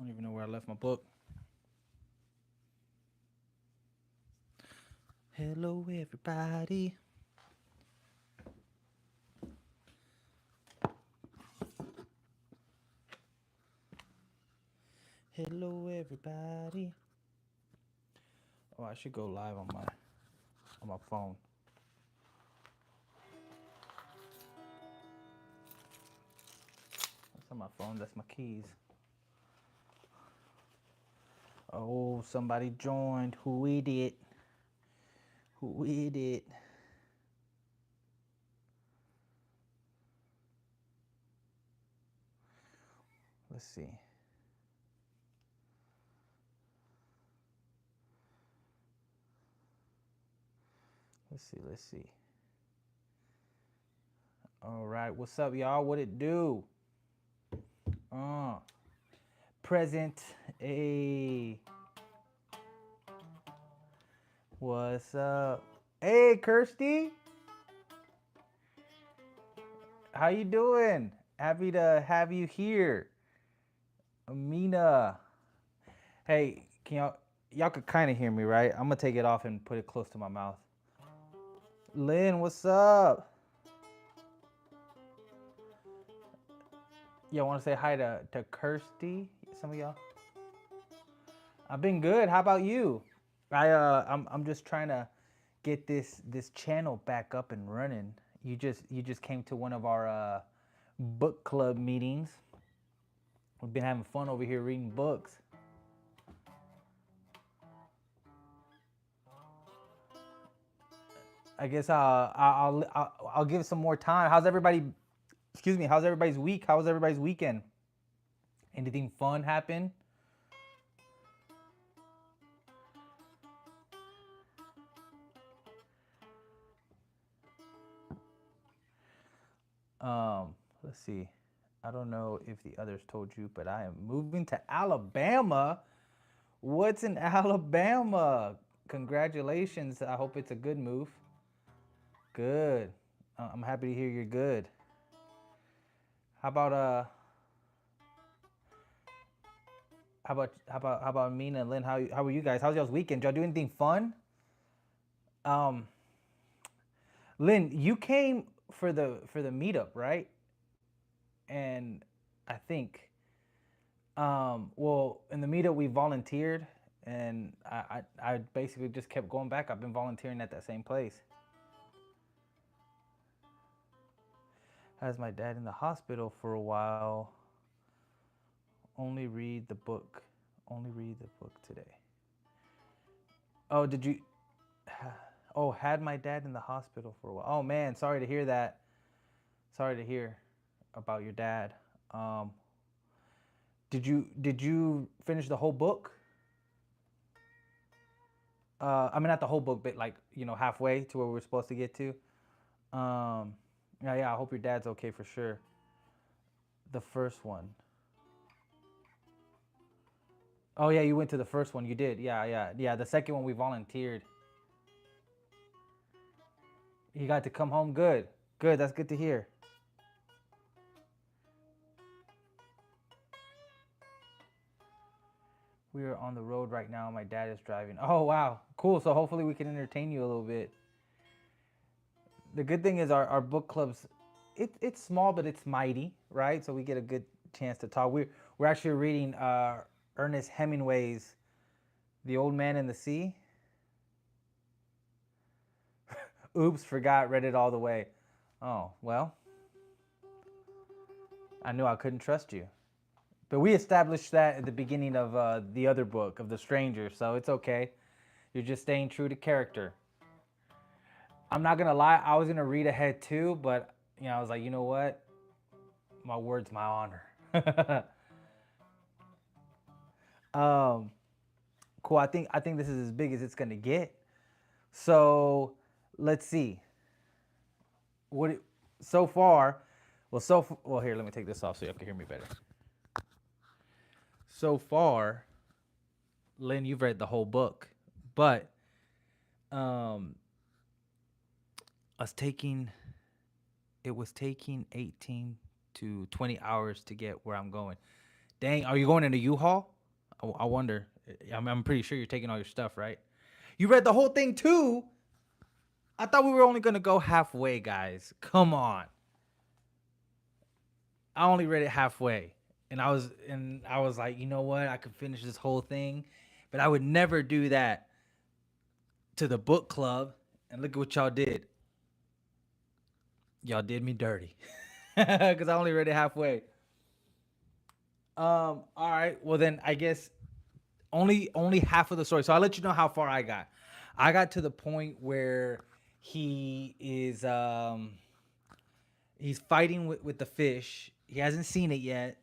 don't even know where I left my book. Hello, everybody. Hello, everybody. Oh, I should go live on my phone. That's on my phone. That's my keys. Oh, somebody joined. Who is it? Who is it? Let's see. Let's see. All right, what's up, y'all? What it do? Present. Hey, what's up? Hey, Kirsty. How you doing? Happy to have you here. Amina. Hey, can y'all could kind of hear me, right? I'm gonna take it off and put it close to my mouth. Lynn, what's up? Y'all want to say hi to Kirsty? Some of y'all. I've been good. How about you? I'm just trying to get this channel back up and running. You just came to one of our book club meetings. We've been having fun over here reading books. I guess I'll give some more time. How's everybody? Excuse me. How's everybody's week? How was everybody's weekend? Anything fun happen? Let's see. I don't know if the others told you, but I am moving to Alabama. What's in Alabama? Congratulations. I hope it's a good move. Good. I'm happy to hear you're good. How about how about Mina and Lynn? How were you guys? How's y'all's weekend? Did y'all do anything fun? Um, Lynn, you came for the meetup, right? And I think well, in the meetup we volunteered, and I basically just kept going back. I've been volunteering at that same place. Has my dad in the hospital for a while. Only read the book. Only read the book today. Oh, did you? Oh, had my dad in the hospital for a while. Oh man, sorry to hear that. Sorry to hear about your dad. Um, did you finish the whole book? I mean, not the whole book, but like halfway to where we are supposed to get to. Um, yeah. I hope your dad's okay for sure. The first one. Oh yeah, you went to the first one. You did. Yeah. The second one we volunteered. You got to come home good. Good. That's good to hear. We are on the road right now. My dad is driving. Oh wow, cool. So hopefully we can entertain you a little bit. The good thing is our book clubs, it's small but it's mighty, right? So we get a good chance to talk. We're actually reading Ernest Hemingway's The Old Man and the Sea. Oops, forgot. Read it all the way. Oh well, I knew I couldn't trust you. But we established that at the beginning of the other book of The Stranger, so it's okay. You're just staying true to character. I'm not gonna lie, I was gonna read ahead too, but I was like, you know what? My word's my honor. um, cool. I think this is as big as it's gonna get. So let's see. What so far? Well, here, let me take this off so you can hear me better. So far, Lynn, you've read the whole book, but um, us taking it was taking 18 to 20 hours to get where I'm going. Dang, are you going in a U-Haul? I wonder. I'm pretty sure you're taking all your stuff, right? You read the whole thing too. I thought we were only gonna go halfway, guys. Come on. I only read it halfway, and I was like, you know what? I could finish this whole thing, but I would never do that to the book club. And look at what y'all did. Y'all did me dirty because I only read it halfway. All right. Well, then I guess only half of the story. So I'll let you know how far I got. I got to the point where he is he's fighting with the fish. He hasn't seen it yet.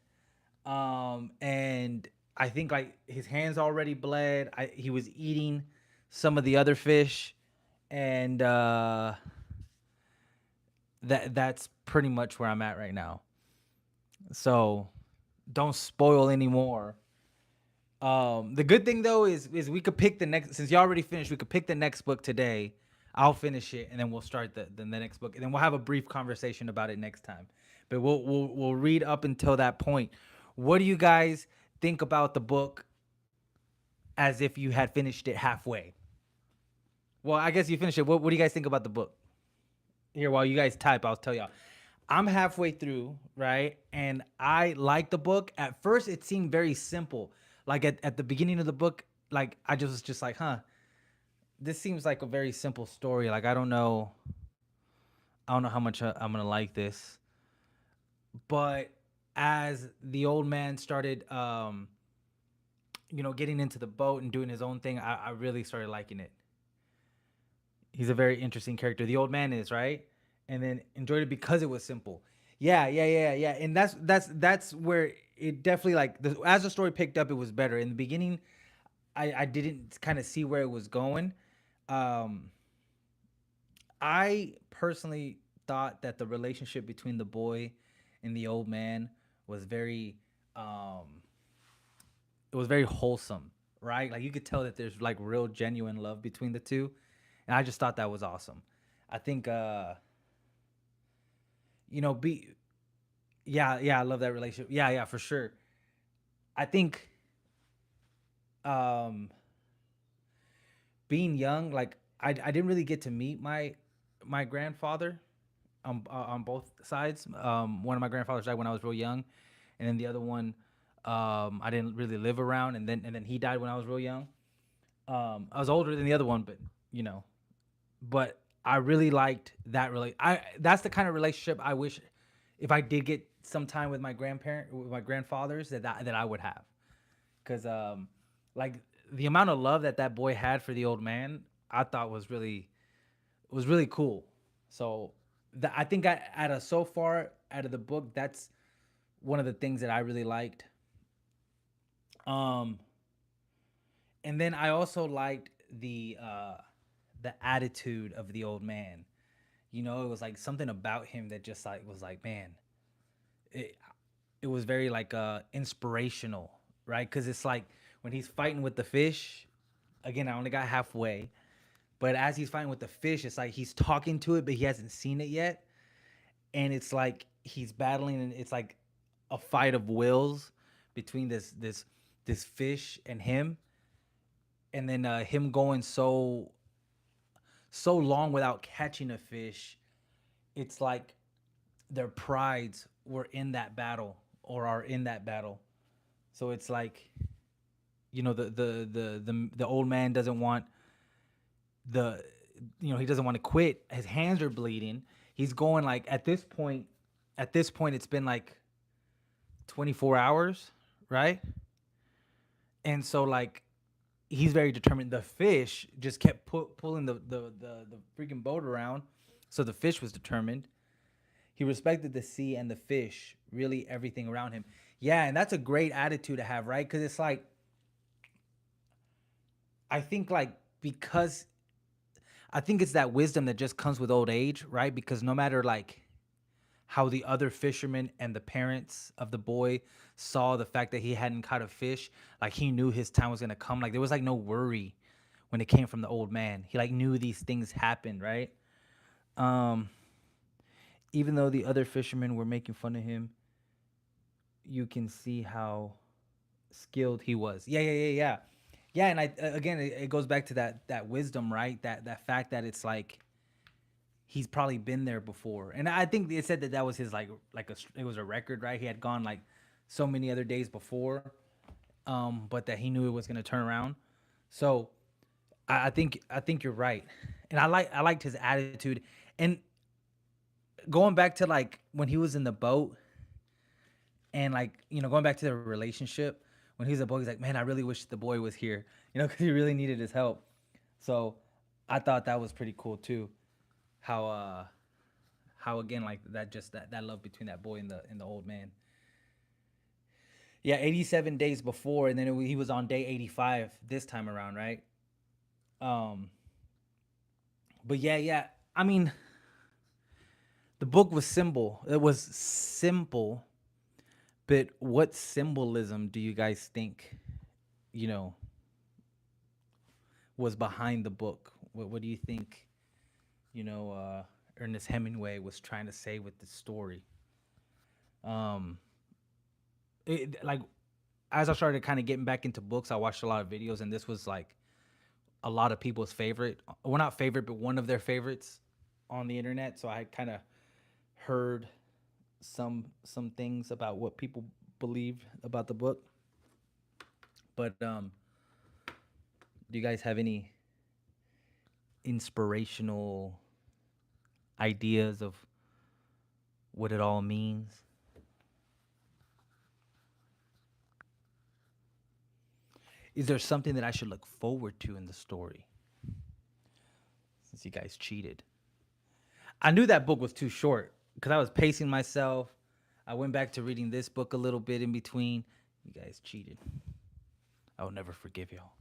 And I think like his hands already bled. He was eating some of the other fish, and that's pretty much where I'm at right now. So don't spoil anymore. The good thing though is we could pick the next, since you already finished. We could pick the next book today. I'll finish it and then we'll start the next book, and then we'll have a brief conversation about it next time. But we'll read up until that point. What do you guys think about the book as if you had finished it halfway? Well, I guess you finished it. What do you guys think about the book? Here, while you guys type, I'll tell y'all. I'm halfway through, right? And I like the book. At first, it seemed very simple. Like at the beginning of the book, like I just was just like, huh, this seems like a very simple story. Like I don't know how much I'm gonna like this. But as the old man started, getting into the boat and doing his own thing, I really started liking it. He's a very interesting character. The old man is, right, and then enjoyed it because it was simple. Yeah, yeah, yeah, yeah. And that's where it definitely like as the story picked up, it was better. In the beginning, I didn't kind of see where it was going. Um, I personally thought that the relationship between the boy and the old man was very um it was very wholesome, right? Like you could tell that there's like real genuine love between the two. And I just thought that was awesome. I think be yeah, yeah, I love that relationship. Yeah, yeah, for sure. I think um being young, like I didn't really get to meet my grandfather on both sides. One of my grandfathers died when I was real young, and then the other one I didn't really live around, and then he died when I was real young. I was older than the other one, but you know, but I really liked that. Really, I that's the kind of relationship I wish if I did get some time with my grandfathers that I would have, because like the amount of love that boy had for the old man, I thought was really cool. So I think out of so far out of the book, that's one of the things that I really liked. Um, and then I also liked the attitude of the old man. It was like something about him that just like was like, man, it it was very like inspirational, right? Because it's like when he's fighting with the fish. Again, I only got halfway, but as he's fighting with the fish, it's like he's talking to it, but he hasn't seen it yet, and it's like he's battling, and it's like a fight of wills between this fish and him, and then him going so long without catching a fish. It's like their prides were in that battle or are in that battle. So it's like the old man doesn't want the he doesn't want to quit. His hands are bleeding. He's going like at this point it's been like 24 hours, right? And so like he's very determined. The fish just kept pulling the freaking boat around. So the fish was determined. He respected the sea and the fish, really everything around him. Yeah, and that's a great attitude to have, right? Because it's like I think like because I think it's that wisdom that just comes with old age, right? Because no matter like how the other fishermen and the parents of the boy saw the fact that he hadn't caught a fish, like he knew his time was gonna come. Like there was like no worry when it came from the old man. He like knew these things happened, right? Um, Even though the other fishermen were making fun of him, you can see how skilled he was. Yeah, yeah, yeah, yeah. Yeah, and again, it goes back to that wisdom, right? That fact that it's like he's probably been there before. And I think it said that that was his it was a record, right? He had gone like so many other days before, but that he knew it was going to turn around. So I think you're right, and I liked his attitude, and going back to like when he was in the boat, and like going back to the relationship when he was a boy, he's like, man, I really wish the boy was here, because he really needed his help. So I thought that was pretty cool too. How how again like that just that love between that boy and the old man. Yeah, 87 days before, and then he was on day 85 this time around, right? Um, but yeah, yeah. I mean, the book was simple. It was simple, but what symbolism do you guys think, you know, was behind the book? What do you think, you know, Ernest Hemingway was trying to say with the story? Um, like as I started kind of getting back into books, I watched a lot of videos, and this was like a lot of people's favorite. Well, not favorite, but one of their favorites on the internet. So I kind of heard some things about what people believed about the book. But do you guys have any inspirational ideas of what it all means? Is there something that I should look forward to in the story since you guys cheated? I knew that book was too short because I was pacing myself. I went back to reading this book a little bit in between. You guys cheated. I will never forgive y'all.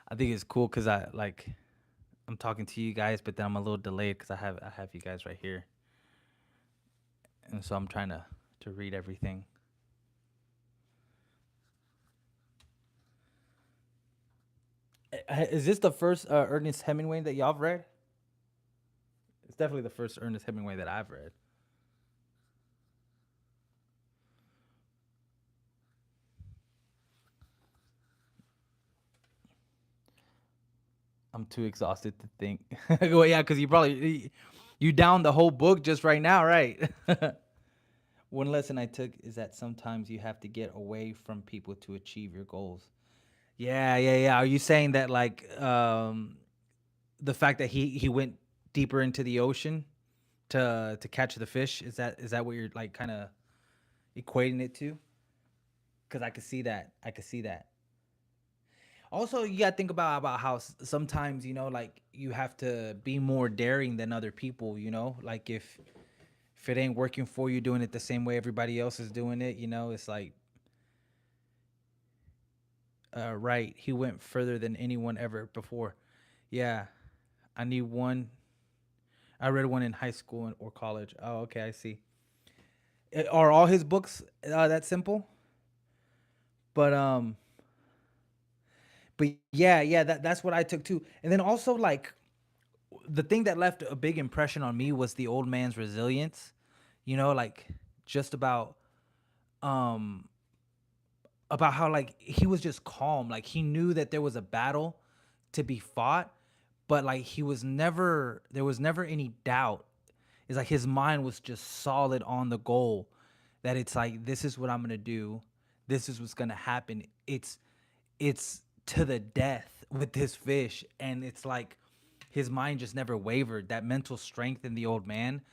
I think it's cool because I'm talking to you guys, but then I'm a little delayed because I have you guys right here, and so I'm trying to read everything. Is this the first Ernest Hemingway that y'all have read? It's definitely the first Ernest Hemingway that I've read. I'm too exhausted to think. Well, yeah, because you down the whole book just right now, right? One lesson I took is that sometimes you have to get away from people to achieve your goals. Yeah, yeah, yeah. Are you saying that like the fact that he went deeper into the ocean to catch the fish, is that what you're like kind of equating it to? Because I could see that. I could see that. Also, you gotta think about how sometimes like you have to be more daring than other people. Like if it ain't working for you, doing it the same way everybody else is doing it, it's like right. He went further than anyone ever before. Yeah, I need one. I read one in high school or college. Oh, okay, I see. Are all his books that simple? But yeah, yeah, that's what I took too. And then also like the thing that left a big impression on me was the old man's resilience. Like just um about how like he was just calm. Like he knew that there was a battle to be fought, but like there was never any doubt. It's like his mind was just solid on the goal, that it's like this is what I'm going to do. This is what's going to happen. It's to the death with this fish, and it's like his mind just never wavered. That mental strength in the old man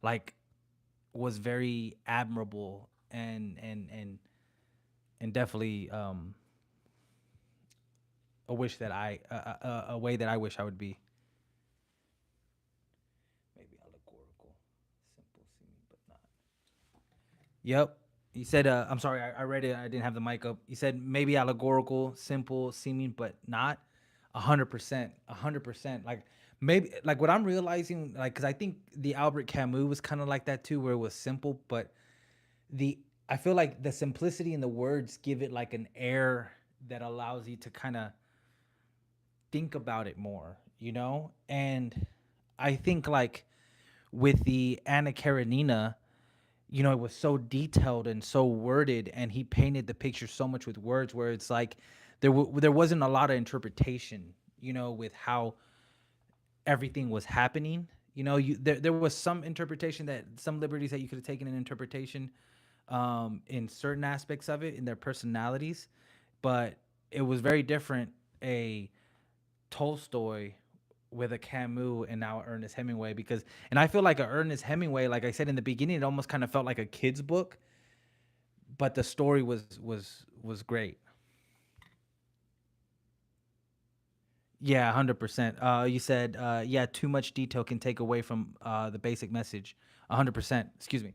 like was very admirable, and definitely a way that I wish I would be. Maybe allegorical, simple, seeming, but not. Yep. You said, I'm sorry, I read it. I didn't have the mic up. You said maybe allegorical, simple, seeming, but not. 100%. 100%. Like, maybe, like, what I'm realizing, like, because I think the Albert Camus was kind of like that too, where it was simple, but the, I feel like the simplicity in the words give it like an air that allows you to kind of think about it more. you know? And I think like with the Anna Karenina, you know, it was so detailed and so worded, and he painted the picture so much with words where it's like there wasn't a lot of interpretation, you know, with how everything was happening. You know, there was some interpretation, that some liberties that you could have taken in interpretation, in certain aspects of it in their personalities, but it was very different. A Tolstoy with a Camus and now Ernest Hemingway, because and I feel like a Ernest Hemingway, like I said in the beginning, it almost kind of felt like a kid's book, but the story was great. Yeah, 100%. You said yeah, too much detail can take away from the basic message. 100%. Excuse me.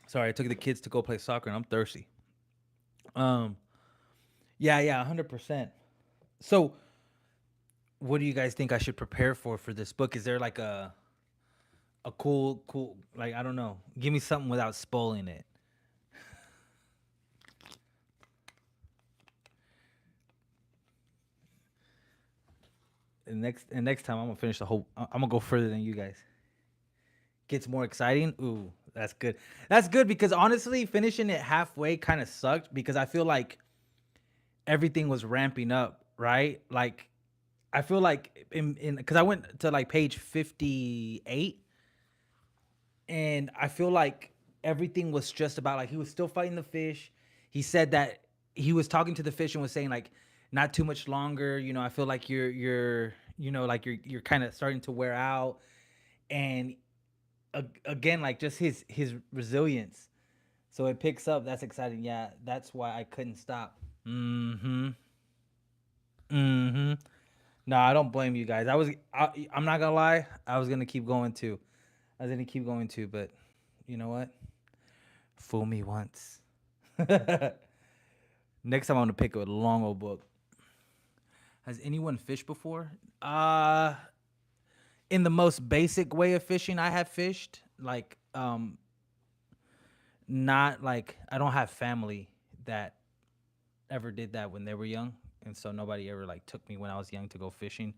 Sorry, I took the kids to go play soccer and I'm thirsty. Um, yeah, yeah, 100%. So, what do you guys think I should prepare for this book? Is there like a cool like, I don't know. Give me something without spoiling it. And next time I'm gonna finish the whole. I'm gonna go further than you guys. Gets more exciting. Ooh, that's good. That's good because honestly, finishing it halfway kind of sucked because I feel like everything was ramping up, right? Like I feel like in because I went to like page 58, and I feel like everything was just about like he was still fighting the fish. He said that he was talking to the fish and was saying like not too much longer. You know, I feel like you're you know like you're kind of starting to wear out, and again like just his resilience. So it picks up. That's exciting. Yeah, that's why I couldn't stop. Mm-hmm. Mm-hmm. No, I don't blame you guys. I'm not gonna lie. I was gonna keep going too. I was gonna keep going too, but you know what? Fool me once. Next time I'm gonna pick a long old book. Has anyone fished before? In the most basic way of fishing, I have fished. Like, not like I don't have family that ever did that when they were young, and so nobody ever like took me when I was young to go fishing.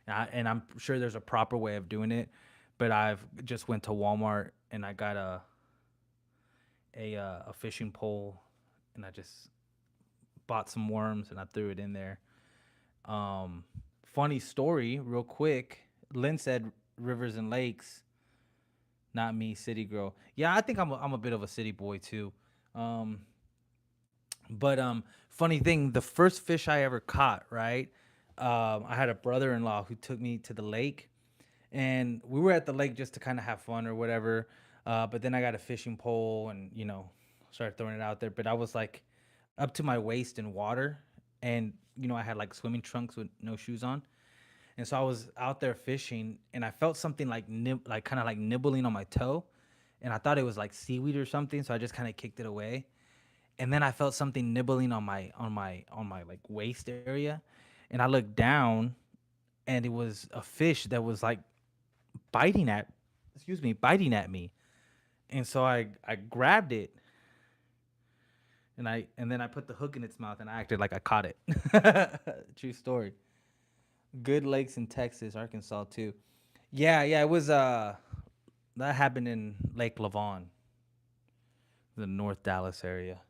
And I'm sure there's a proper way of doing it, but I've just went to Walmart and I got a fishing pole, and I just bought some worms and I threw it in there. Um, Funny story, real quick. Lynn said rivers and lakes, not me, city girl. Yeah, I think I'm a bit of a city boy too. Um, but funny thing, the first fish I ever caught, right? I had a brother-in-law who took me to the lake, and we were at the lake just to kind of have fun or whatever. But then I got a fishing pole and started throwing it out there. But I was like up to my waist in water, and I had like swimming trunks with no shoes on, and so I was out there fishing, and I felt something like like kind of like nibbling on my toe, and I thought it was like seaweed or something. So I just kind of kicked it away, and then I felt something nibbling on my like waist area, and I looked down, and it was a fish that was like biting at, biting at me, and so I grabbed it, and then I put the hook in its mouth, and I acted like I caught it. True story. Good lakes in Texas, Arkansas too. Yeah, yeah, it was that happened in Lake Lavon, the North Dallas area.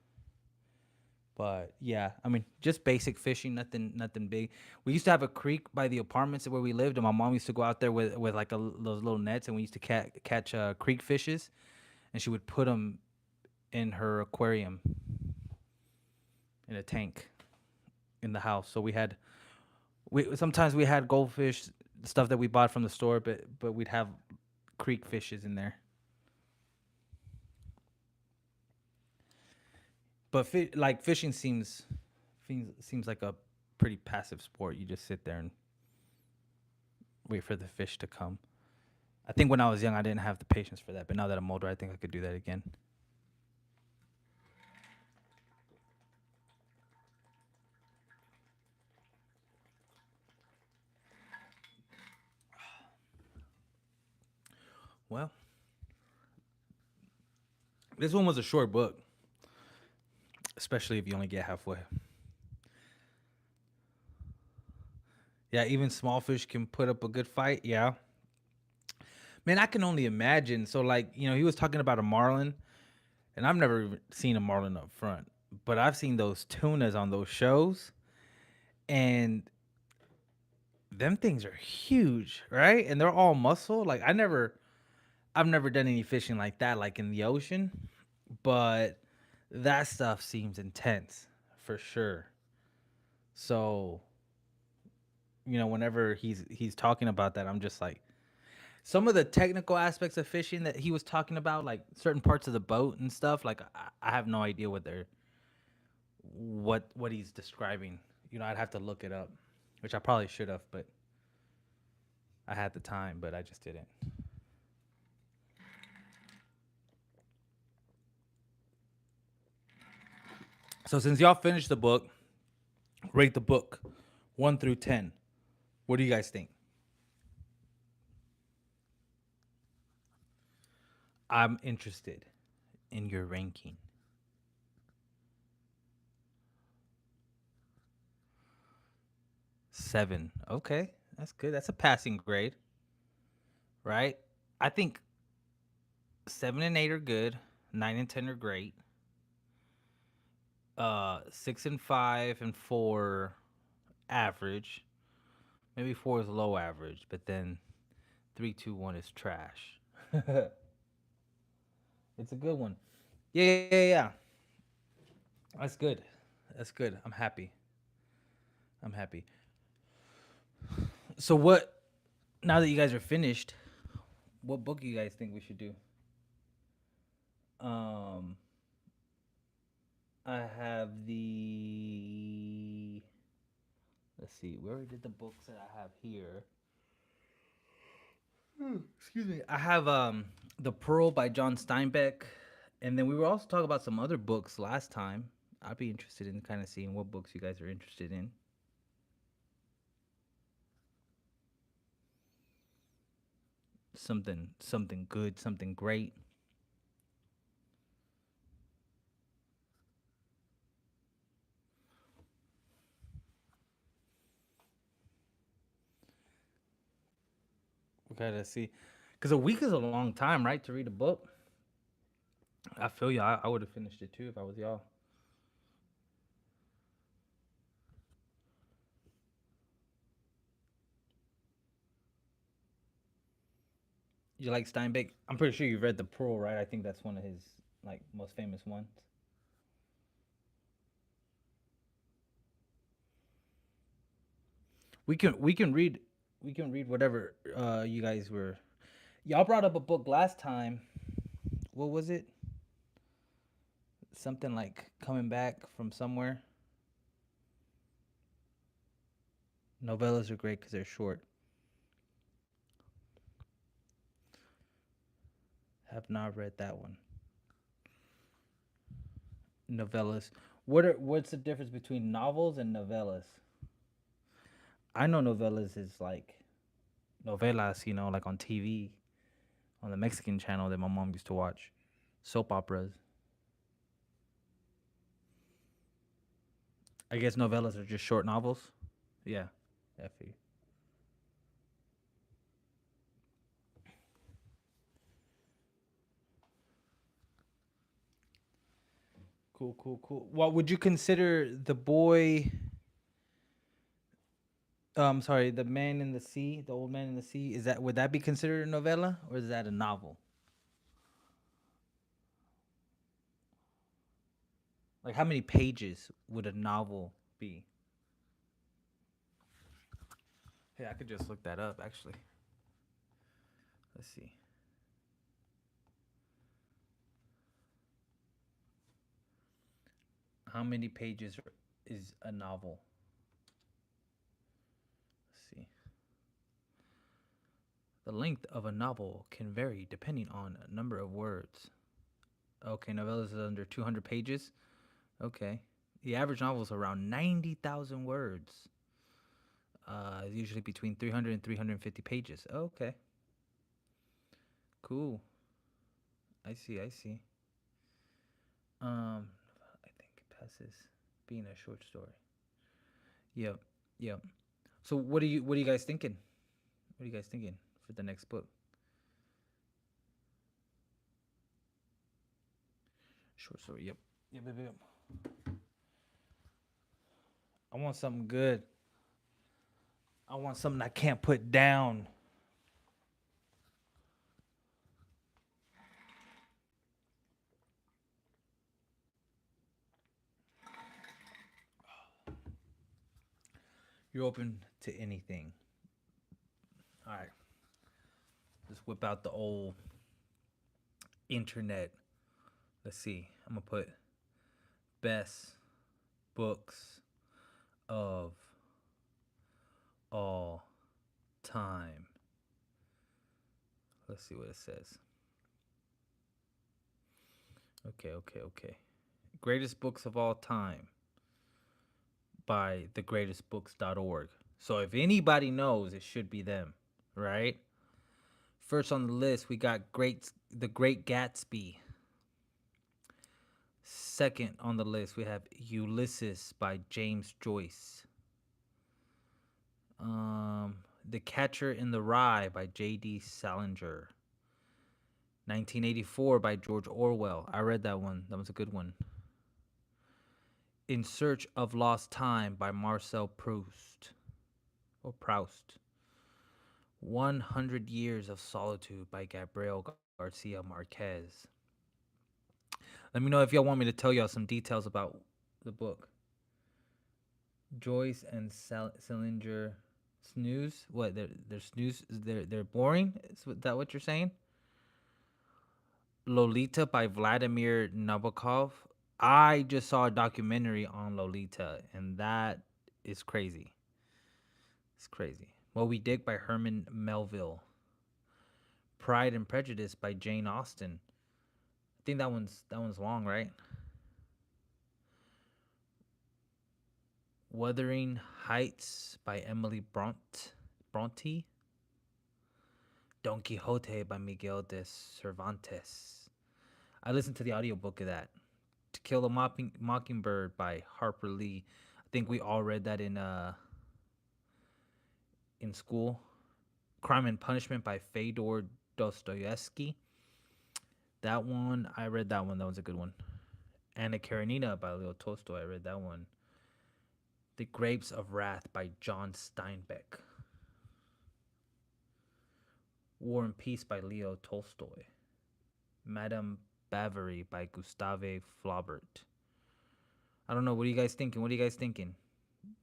But yeah, I mean, just basic fishing, nothing big. We used to have a creek by the apartments where we lived, and my mom used to go out there with like those little nets, and we used to catch creek fishes, and she would put them in her aquarium in a tank in the house. So we sometimes we had goldfish stuff that we bought from the store, but we'd have creek fishes in there. But like fishing seems like a pretty passive sport. You just sit there and wait for the fish to come. I think when I was young, I didn't have the patience for that, but now that I'm older, I think I could do that again. Well, this one was a short book, especially if you only get halfway. Yeah, even small fish can put up a good fight. Yeah. Man, I can only imagine. So, like, he was talking about a marlin, and I've never even seen a marlin up front, but I've seen those tunas on those shows, and them things are huge, right? And they're all muscle. Like, I've never done any fishing like that, like in the ocean, but that stuff seems intense for sure. So, whenever he's talking about that, I'm just like, some of the technical aspects of fishing that he was talking about, like certain parts of the boat and stuff, like I have no idea what he's describing. I'd have to look it up, which I probably should have, but I had the time, but I just didn't. So since y'all finished the book, rate the book 1 through 10. What do you guys think? I'm interested in your ranking. 7. Okay, that's good. That's a passing grade, right? I think 7 and 8 are good. 9 and 10 are great. 6 and 5 and 4 average. Maybe 4 is low average, but then 3, 2, 1 is trash. It's a good one. Yeah, yeah, yeah, yeah. That's good. That's good. I'm happy. I'm happy. So what? Now that you guys are finished, what book do you guys think we should do? Um, I have the. Let's see. We already did the books that I have here. Excuse me. I have The Pearl by John Steinbeck, and then we were also talking about some other books last time. I'd be interested in kind of seeing what books you guys are interested in. Something good, something great. We gotta see, because a week is a long time, right, to read a book. I feel you. I would have finished it too if I was y'all. You like Steinbeck? I'm pretty sure you've read The Pearl, right? I think that's one of his like most famous ones. We can read whatever you guys were. Y'all brought up a book last time. What was it? Something like Coming Back from Somewhere. Novellas are great because they're short. Have not read that one. Novellas. What's the difference between novels and novellas? I know novellas is like novelas, like on TV, on the Mexican channel that my mom used to watch. Soap operas. I guess novellas are just short novels. Yeah. Yeah, I figure. Cool, cool, cool. What would you consider the boy? Sorry, the man in the sea, the old man in the sea. Would that be considered a novella or is that a novel? Like, how many pages would a novel be? Hey, I could just look that up actually. Let's see. How many pages is a novel? Let's see. The length of a novel can vary depending on a number of words. Okay, novellas is under 200 pages. Okay. The average novel is around 90,000 words. Usually between 300 and 350 pages. Okay. Cool. I see. I see. I think it passes being a short story. Yep. Yep. So what are you guys thinking? What are you guys thinking for the next book? Short story. Yep. Yep. I want something good. I want something I can't put down. You're open to anything. All right. Let's whip out the old internet. Let's see. I'm gonna put best books of all time. Let's see what it says. Okay. Greatest books of all time by thegreatestbooks.org. So if anybody knows, it should be them, right? First on the list, we got The Great Gatsby. Second on the list, we have Ulysses by James Joyce. The Catcher in the Rye by J.D. Salinger. 1984 by George Orwell. I read that one. That was a good one. In Search of Lost Time by Marcel Proust. Or Proust. 100 Years of Solitude by Gabriel Garcia Marquez. Let me know if y'all want me to tell y'all some details about the book. Joyce and Salinger snooze. What? They're snooze. They're boring. Is that what you're saying? Lolita by Vladimir Nabokov. I just saw a documentary on Lolita, and that is crazy. It's crazy. Moby Dick by Herman Melville. Pride and Prejudice by Jane Austen. I think that one's long, right? Wuthering Heights by Emily Bronte. Don Quixote by Miguel de Cervantes. I listened to the audiobook of that. To Kill a Mockingbird by Harper Lee. I think we all read that in school. Crime and Punishment by Fyodor Dostoevsky. That one, I read that one. That was a good one. Anna Karenina by Leo Tolstoy. I read that one. The Grapes of Wrath by John Steinbeck. War and Peace by Leo Tolstoy. Madame Bovary by Gustave Flaubert. I don't know. What are you guys thinking? What are you guys thinking?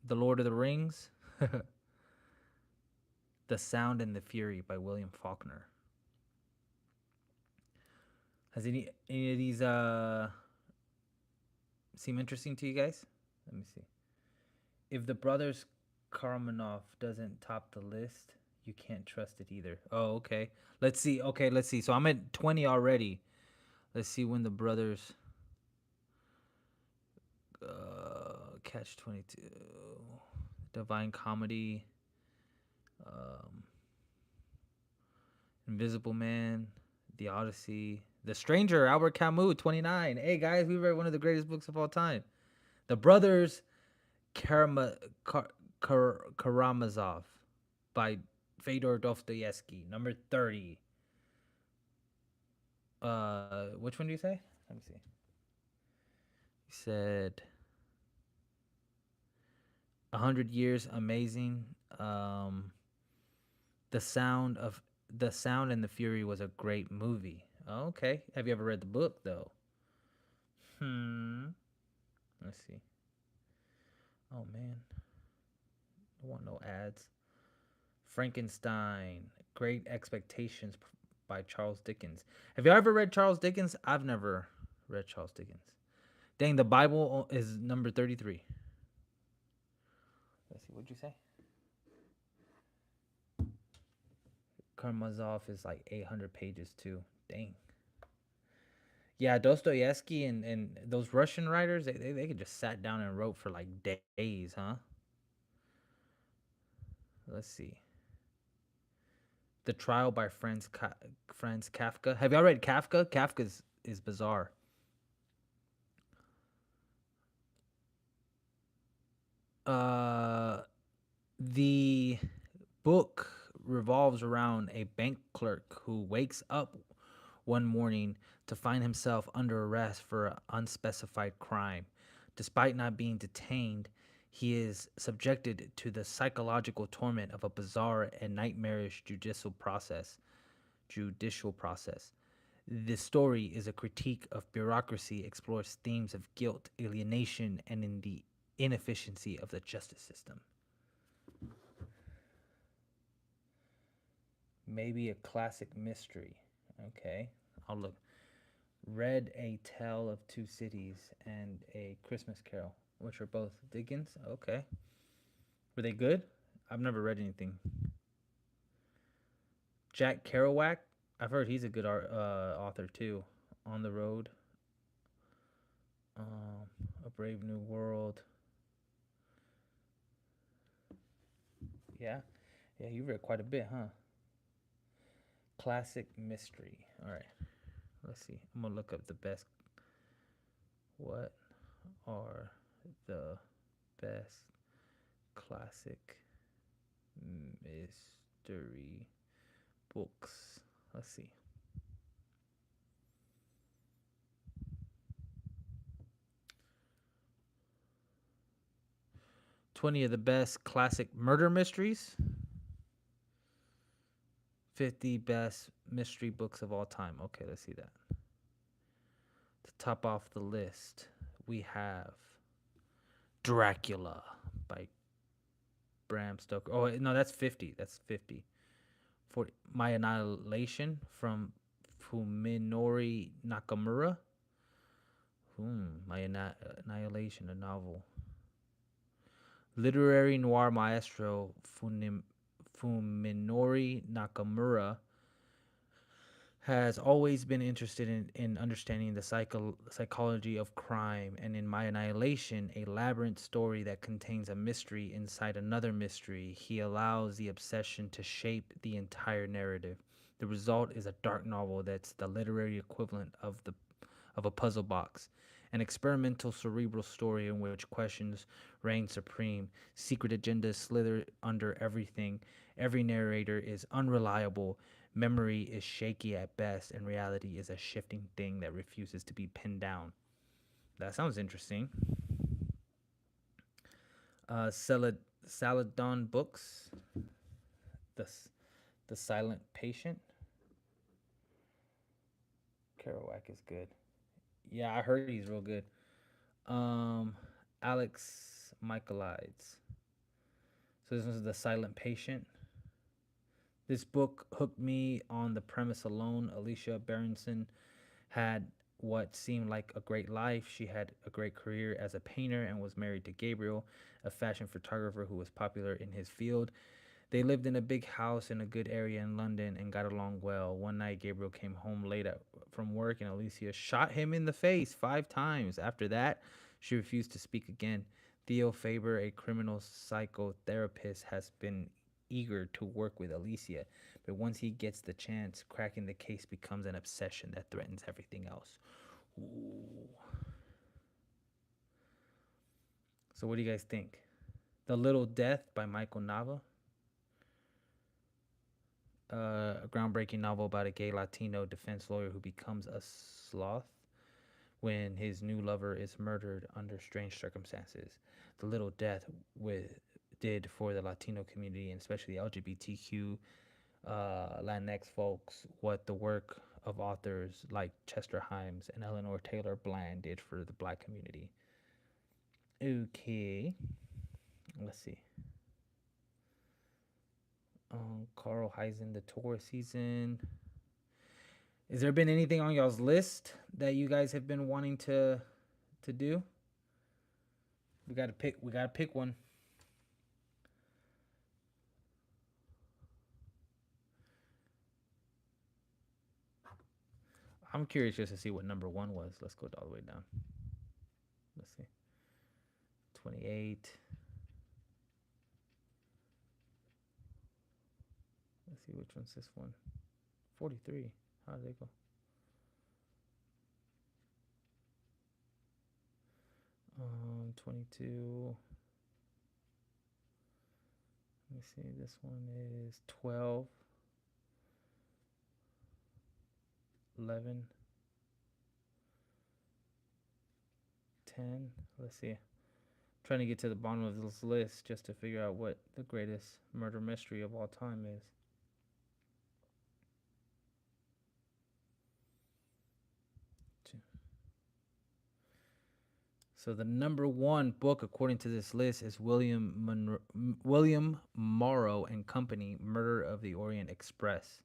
The Lord of the Rings? The Sound and the Fury by William Faulkner. Has any of these seem interesting to you guys? Let me see. If the Brothers Karamazov doesn't top the list, you can't trust it either. Oh, okay. Let's see. Okay, let's see. So I'm at 20 already. Let's see when the Brothers Catch 22, Divine Comedy, um, Invisible Man, The Odyssey, The Stranger, Albert Camus, 29. Hey guys, we read one of the greatest books of all time. The Brothers Karamazov by Fyodor Dostoevsky, number 30. Which one do you say? Let me see. You said 100 Years, amazing. The Sound of the Sound and the Fury was a great movie. Oh, okay. Have you ever read the book though? Let's see. Oh man, I want no ads. Frankenstein, Great Expectations by Charles Dickens. Have you ever read Charles Dickens? I've never read Charles Dickens. Dang, the Bible is number 33. Let's see, what'd you say? Karamazov is like 800 pages too. Dang. Yeah, Dostoevsky and those Russian writers, they could just sat down and wrote for like days, huh? Let's see. The Trial by Franz Kafka. Have y'all read Kafka? Kafka is bizarre. Uh, The book revolves around a bank clerk who wakes up one morning to find himself under arrest for an unspecified crime. Despite not being detained, he is subjected to the psychological torment of a bizarre and nightmarish judicial process. This story is a critique of bureaucracy, explores themes of guilt, alienation, and in the inefficiency of the justice system. Maybe a classic mystery. Okay, I'll look. Read A Tale of Two Cities and A Christmas Carol, which are both Dickens. Okay. Were they good? I've never read anything. Jack Kerouac. I've heard he's a good author too. On the Road. A Brave New World. Yeah. Yeah, you read quite a bit, huh? Classic mystery. All right. Let's see. I'm going to look up the best. What are the best classic mystery books? Let's see. 20 of the best classic murder mysteries. 50 best mystery books of all time. Okay, let's see that. To top off the list, we have Dracula by Bram Stoker. Oh, no, that's 50. That's 50. 40. My Annihilation from Fuminori Nakamura. My Annihilation, a novel. Literary noir maestro Fuminori Nakamura has always been interested in understanding the psychology of crime, and in My Annihilation, a labyrinth story that contains a mystery inside another mystery, he allows the obsession to shape the entire narrative. The result is a dark novel that's the literary equivalent of a puzzle box, an experimental cerebral story in which questions reign supreme, secret agendas slither under everything, every narrator is unreliable, memory is shaky at best, and reality is a shifting thing that refuses to be pinned down. That sounds interesting. Saladon Books, the the Silent Patient. Kerouac is good. Yeah, I heard he's real good. Um, Alex Michaelides. So this was The Silent Patient. This book hooked me on the premise alone. Alicia Berenson had what seemed like a great life. She had a great career as a painter and was married to Gabriel, a fashion photographer who was popular in his field. They lived in a big house in a good area in London and got along well. One night, Gabriel came home late from work and Alicia shot him in the face 5 times. After that, she refused to speak again. Theo Faber, a criminal psychotherapist, has been eager to work with Alicia, but once he gets the chance, cracking the case becomes an obsession that threatens everything else. Ooh. So, what do you guys think? The Little Death by Michael Nava. A groundbreaking novel about a gay Latino defense lawyer who becomes a sloth when his new lover is murdered under strange circumstances. The Little Death did for the Latino community, and especially LGBTQ Latinx folks, what the work of authors like Chester Himes and Eleanor Taylor Bland did for the black community. Okay, let's see. Carl Heisen, The Tour Season. Has there been anything on y'all's list that you guys have been wanting to do? We gotta pick one. I'm curious just to see what number one was. Let's go all the way down. Let's see. 28. Let's see which one's this one. 43. How did they go? Um, 22. me see. This one is 12, 11, 10. Let's see. Trying to get to the bottom of this list just to figure out what the greatest murder mystery of all time is. So the number one book according to this list is William Morrow and Company, Murder of the Orient Express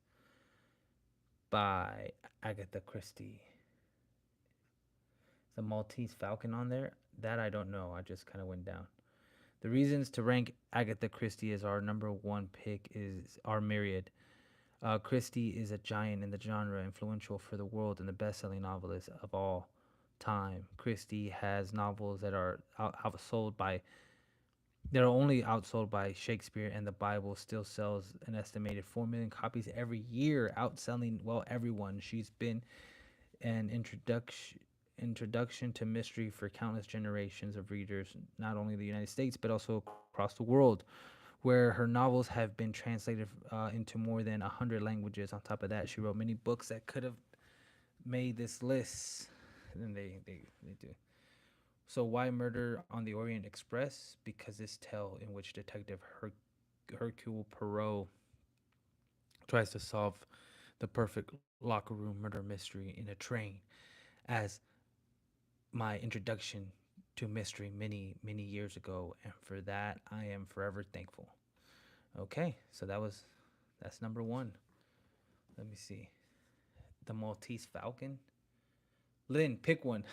by Agatha Christie. The Maltese Falcon on there? That I don't know. I just kind of went down. The reasons to rank Agatha Christie as our number one pick are myriad. Christie is a giant in the genre, influential for the world and the best-selling novelist of all time. Christie has novels that are outsold by that are only outsold by Shakespeare, and the Bible still sells an estimated 4 million copies every year, outselling everyone. She's been an introduction to mystery for countless generations of readers, not only in the United States but also across the world, where her novels have been translated into more than 100 languages. On top of that, she wrote many books that could have made this list. And they do. So why Murder on the Orient Express? Because this tale in which Detective Hercule Poirot tries to solve the perfect locker room murder mystery in a train, as my introduction to mystery many, many years ago, and for that I am forever thankful. Okay, so that's number one. Let me see. The Maltese Falcon. Lynn, pick one.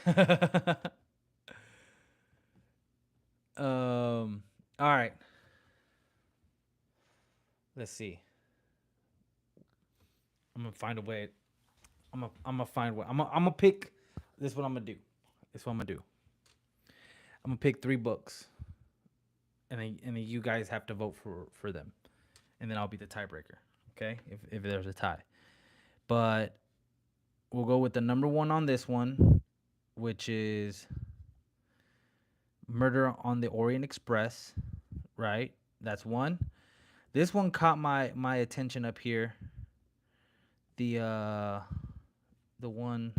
All right. Let's see. I'm gonna find a way. I'm gonna find what I'm gonna pick. This is what I'm gonna do. This is what I'm gonna do. I'm gonna pick 3 books, and then you guys have to vote for them, and then I'll be the tiebreaker. Okay, if there's a tie, but we'll go with the number one on this one, which is Murder on the Orient Express. Right, that's one. This one caught my attention up here. The one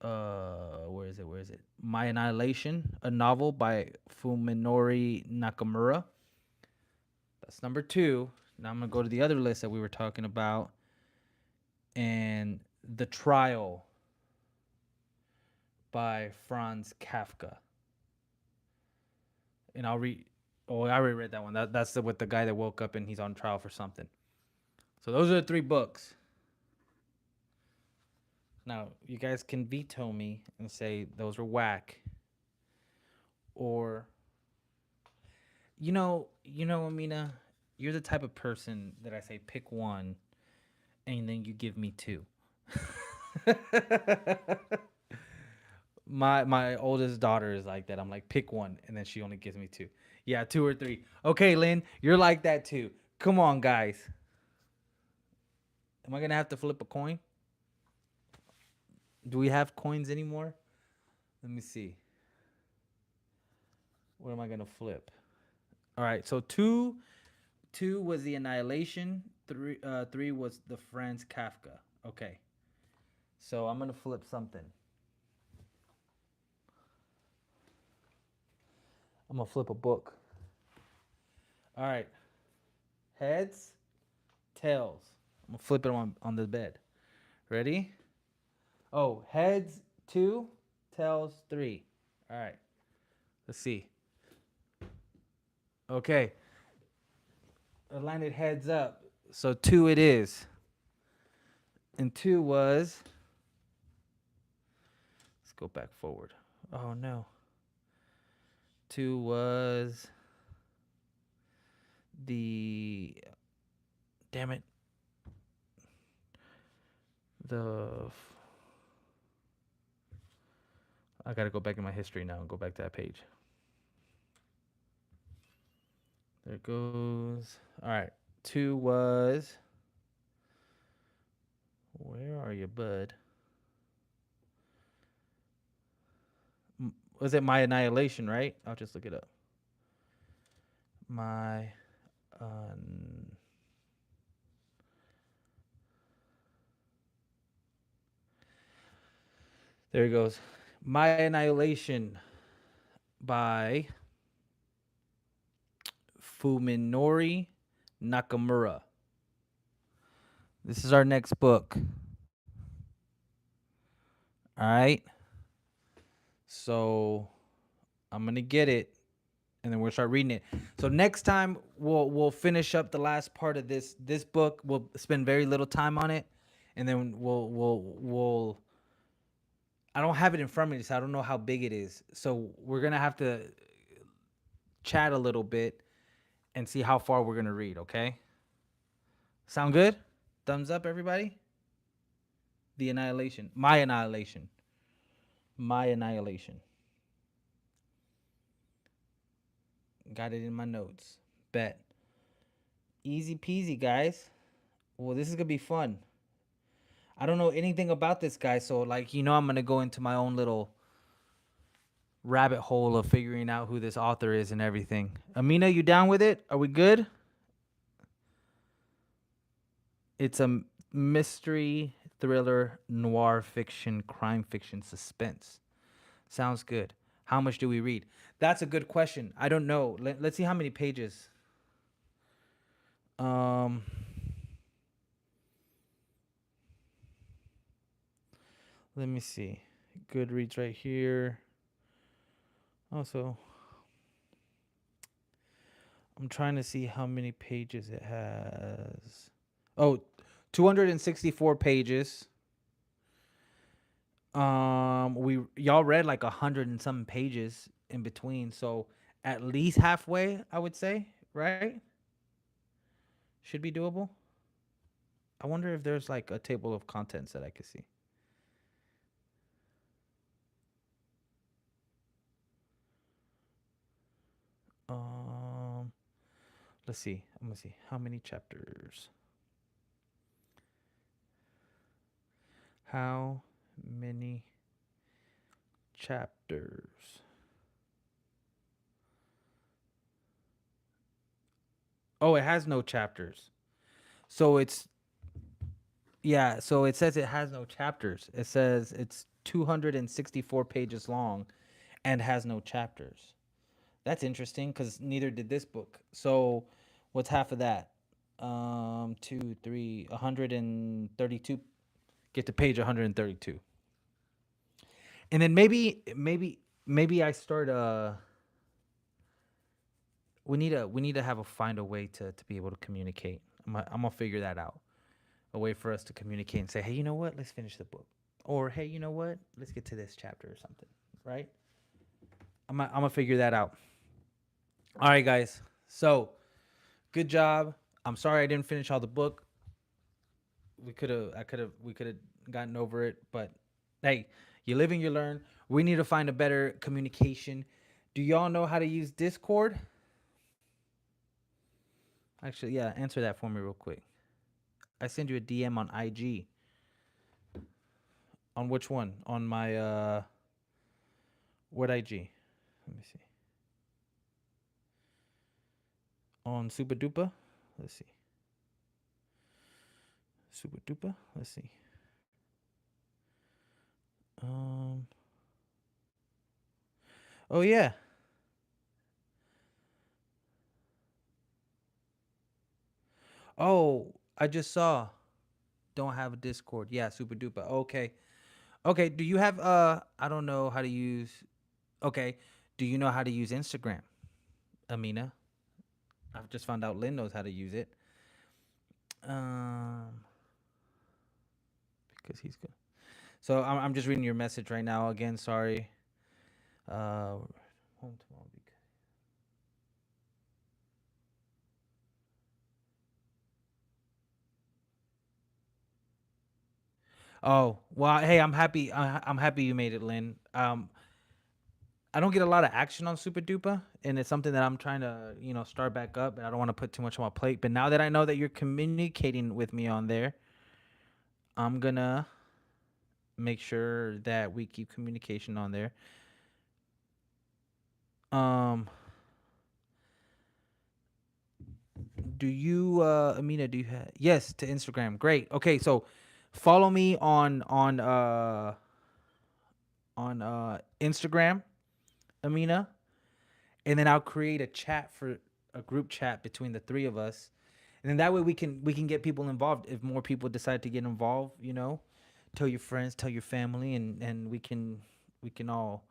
where is it? My Annihilation, a novel by Fuminori Nakamura. That's number 2. Now I'm gonna go to the other list that we were talking about, and The Trial by Franz Kafka. And I'll read. Oh, I already read that one. That's with the guy that woke up and he's on trial for something. So those are the 3 books. Now you guys can veto me and say those are whack, or Amina, you're the type of person that I say pick one, and then you give me 2. My oldest daughter is like that. I'm like, pick one, and then she only gives me 2. Yeah, 2 or 3. Okay, Lynn, you're like that too. Come on, guys. Am I gonna have to flip a coin? Do we have coins anymore? Let me see. What am I gonna flip? All right, so two was the Annihilation. Three was the Franz Kafka. Okay, so I'm gonna flip something. I'm gonna flip a book. All right, heads, tails. I'm gonna flip it on the bed. Ready? Oh, heads 2, tails 3. All right, let's see. Okay, I landed heads up. So 2 it is. And 2 was. Let's go back forward. Oh no. 2 was the. Damn it. I gotta go back in my history now and go back to that page. There it goes. All right. 2 was. Where are you, bud? Was it My Annihilation, right? I'll just look it up. My There it goes. My Annihilation by Fuminori Nakamura. This is our next book. All right. So I'm gonna get it, and then we'll start reading it. So next time we'll finish up the last part of this book. We'll spend very little time on it, and then we'll. I don't have it in front of me, so I don't know how big it is. So we're gonna have to chat a little bit and see how far we're gonna read. Okay. Sound good? Thumbs up, everybody. The Annihilation. My Annihilation. My Annihilation. Got it in my notes. Bet. Easy peasy, guys. Well, this is gonna be fun. I don't know anything about this guy, so like I'm gonna go into my own little rabbit hole of figuring out who this author is and everything. Amina, you down with it? Are we good? It's a mystery, thriller, noir fiction, crime fiction, suspense. Sounds good. How much do we read? That's a good question. I don't know. Let's see how many pages. Um, Let me see. Goodreads right here. Also, I'm trying to see how many pages it has. Oh, 264 pages. Y'all read like 100 and some pages in between, so at least halfway, I would say, right? Should be doable. I wonder if there's like a table of contents that I could see. Um, let's see. I'm gonna see how many chapters. How many chapters? Oh, it has no chapters. So so it says it has no chapters. It says it's 264 pages long and has no chapters. That's interesting because neither did this book. So what's half of that? 132. Get to page 132. And then maybe I start we need to have a find a way to be able to communicate. I'm gonna figure that out. A way for us to communicate and say, hey, you know what? Let's finish the book. Or hey, you know what? Let's get to this chapter or something. Right? I'm gonna figure that out. All right, guys. So good job. I'm sorry I didn't finish all the book. We could have gotten over it, but hey, you live and you learn. We need to find a better communication. Do y'all know how to use Discord? Actually, yeah, answer that for me real quick. I send you a DM on IG. On which one? On my what IG? Let me see. On Supadupa? Let's see. Supadupa? Let's see. Um Oh yeah. Oh, I just saw. Don't have a Discord. Yeah, Supadupa. Okay. Okay, do you have I don't know how to use Okay. Do you know how to use Instagram? Amina? I've just found out Lynn knows how to use it. Um because he's good. So I'm just reading your message right now. Again, sorry. Home tomorrow. Oh well, hey, I'm happy. I'm happy you made it, Lynn. I don't get a lot of action on Super Duper, and it's something that I'm trying to start back up. And I don't want to put too much on my plate. But now that I know that you're communicating with me on there, I'm gonna make sure that we keep communication on there. Um, Do you, Amina? Do you have? Yes, to Instagram. Great. Okay, so follow me on Instagram, Amina, and then I'll create a chat for a group chat between the three of us, and then that way we can get people involved. If more people decide to get involved, tell your friends, tell your family, and we can all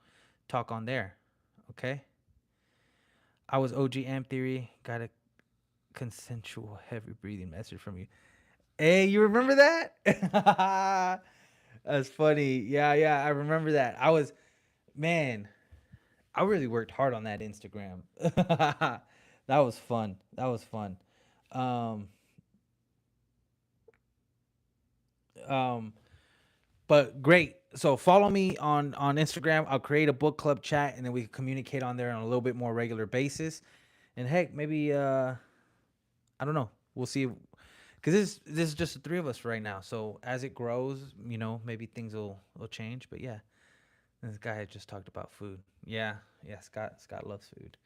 talk on there. Okay. I was OG Amp Theory. Got a consensual heavy breathing message from you. Hey, you remember that? That's funny. Yeah, yeah, I remember that. Man, I really worked hard on that Instagram. That was fun. That was fun. Um, um, but great. So follow me on Instagram. I'll create a book club chat, and then we can communicate on there on a little bit more regular basis. And heck, maybe I don't know. We'll see. Because this is just the three of us right now. So as it grows, maybe things will change. But yeah, this guy had just talked about food. Yeah, yeah. Scott loves food.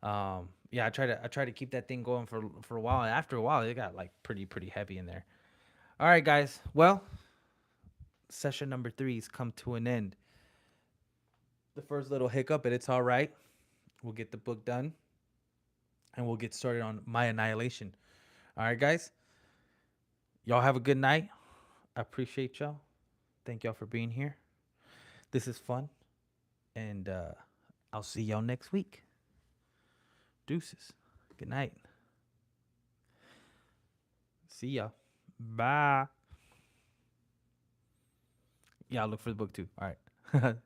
Yeah, I try to keep that thing going for a while. After a while, it got like pretty heavy in there. All right, guys. Well, session number 3's come to an end. The first little hiccup, but it's all right. We'll get the book done, and we'll get started on my annihilation. All right, guys. Y'all have a good night. I appreciate y'all. Thank y'all for being here. This is fun, and I'll see y'all next week. Deuces. Good night. See y'all. Bye. Yeah, I'll look for the book too. All right.